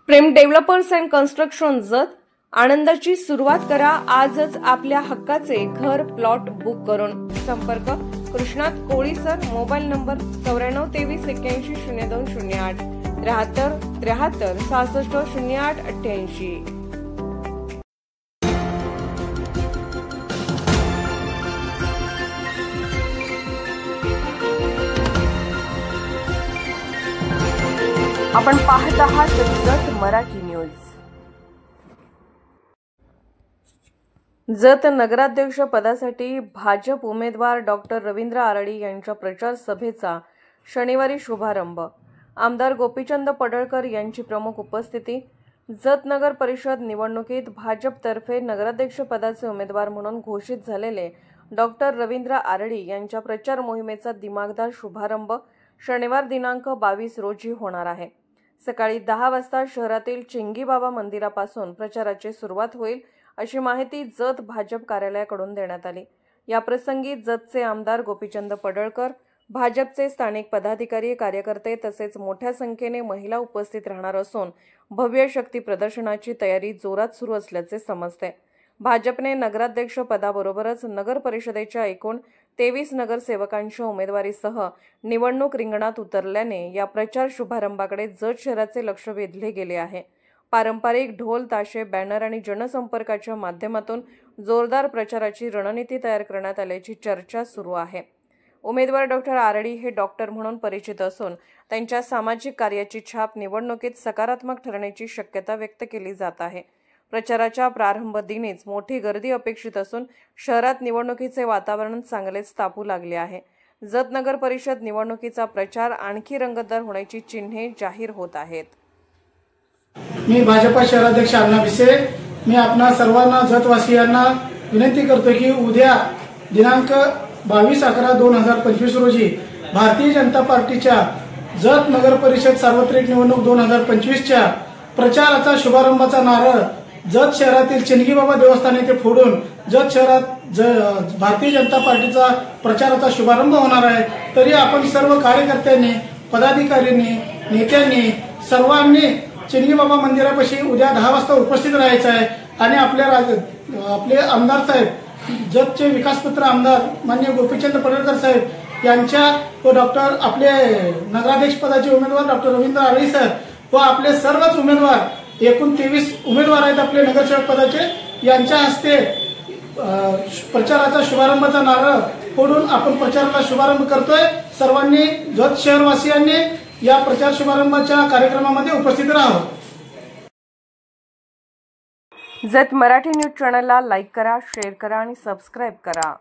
Prem developers and construction जत आनंदाची सुरुवात करा आजच आपल्या हक्काचे घर प्लॉट बुक करून। संपर्क कृष्णात कोळी सर, मोबाईल नंबर 9423810208 73 73 66 08 88। आपण पाहत आहात जत मराठी न्यूज। जत नगराध्यक्ष पदासाठी भाजप उमेदवार डॉक्टर रवींद्र आरडी यांच्या प्रचार सभेचा शनिवारी शुभारंभ। आमदार गोपीचंद पडळकर यांची प्रमुख उपस्थिती। जत नगर परिषद निवडणुकीत भाजपतर्फे नगराध्यक्ष पदाचे उमेदवार म्हणून घोषित झालेले डॉक्टर रवींद्र आरडी यांच्या प्रचार मोहिमेचा दिमागदार शुभारंभ शनिवार दिनांक 22 रोजी होणार आहे। सकाळी 10 वाजता शहरातील चिंगीबाबा मंदिरापासून प्रचाराची सुरुवात होईल अशी माहिती जत भाजप कार्यालयाकडून देण्यात आली। या प्रसंगी जतचे आमदार गोपीचंद पडळकर, भाजपचे स्थानिक पदाधिकारी, कार्यकर्ते तसेच मोठ्या संख्येने महिला उपस्थित राहणार असून भव्य शक्ती प्रदर्शनाची तयारी जोरात सुरू असल्याचे समजते। भाजपने नगराध्यक्ष पदाबरोबरच नगर परिषदेच्या एकूण 23 नगरसेवकांच्या उमेदवारीसह निवडणूक रिंगणात उतरल्याने या प्रचार शुभारंभाकडे जत शहराचे लक्ष वेधले गेले आहे। पारंपरिक ढोल ताशे, बॅनर आणि जनसंपर्काच्या माध्यमातून जोरदार प्रचाराची रणनीती तयार करण्यात आल्याची चर्चा सुरू आहे। उमेदवार डॉक्टर आरडी हे डॉक्टर म्हणून परिचित असून त्यांच्या सामाजिक कार्याची छाप निवडणुकीत सकारात्मक ठरण्याची शक्यता व्यक्त केली जात आहे। प्रचाराच्या प्रारंभ दिनीच मोठी गर्दी अपेक्षित असून शहरात निवडणुकीचे वातावरण चांगलेच तापू लागले आहे। जत नगर परिषद निवडणुकीचा प्रचार आणखी रंगतदार होण्याची चिन्हे जाहीर होत आहेत। मी भाजपा शहराध्यक्ष अण्णा भिसे, मी आपणा सर्वांना जतवासियांना विनंती करतो की उद्या दिनांक 22/11/2025 रोजी भारतीय जनता पार्टीच्या जत नगर परिषद सार्वत्रिक निवडणूक 2025च्या प्रचाराचा शुभारंभाचा नारळ जत शहरातील चिंगीबाबा देवस्थान येथे फोडून जत शहरात भारतीय जनता पार्टीचा प्रचाराचा शुभारंभ होणार आहे। तरी आपण सर्व कार्यकर्त्यांनी, पदाधिकाऱ्यांनी, नेत्यांनी सर्वांनी चिंगीबाबा मंदिरापाशी उद्या 10 वाजता उपस्थित राहायचं आहे आणि आपले आमदार साहेब, जतचे विकासपुत्र आमदार माननीय गोपीचंद पडळकर साहेब यांच्या व डॉक्टर आपले नगराध्यक्ष पदाचे उमेदवार डॉक्टर रवींद्र आरडी सर व आपले सर्वच उमेदवार, एकूण 23 उमेदवार आहेत आपले नगरसेवक पदाचे, यांच्या हस्ते प्रचाराचा शुभारंभाचा नारळ फोडून आपण प्रचाराला शुभारंभ करतोय। सर्वांनी जत शहरवासियांनी या प्रचार शुभारंभाच्या कार्यक्रमामध्ये उपस्थित राहावं। जत मराठी न्यूज चॅनलला लाईक करा, शेअर करा आणि सबस्क्राईब करा।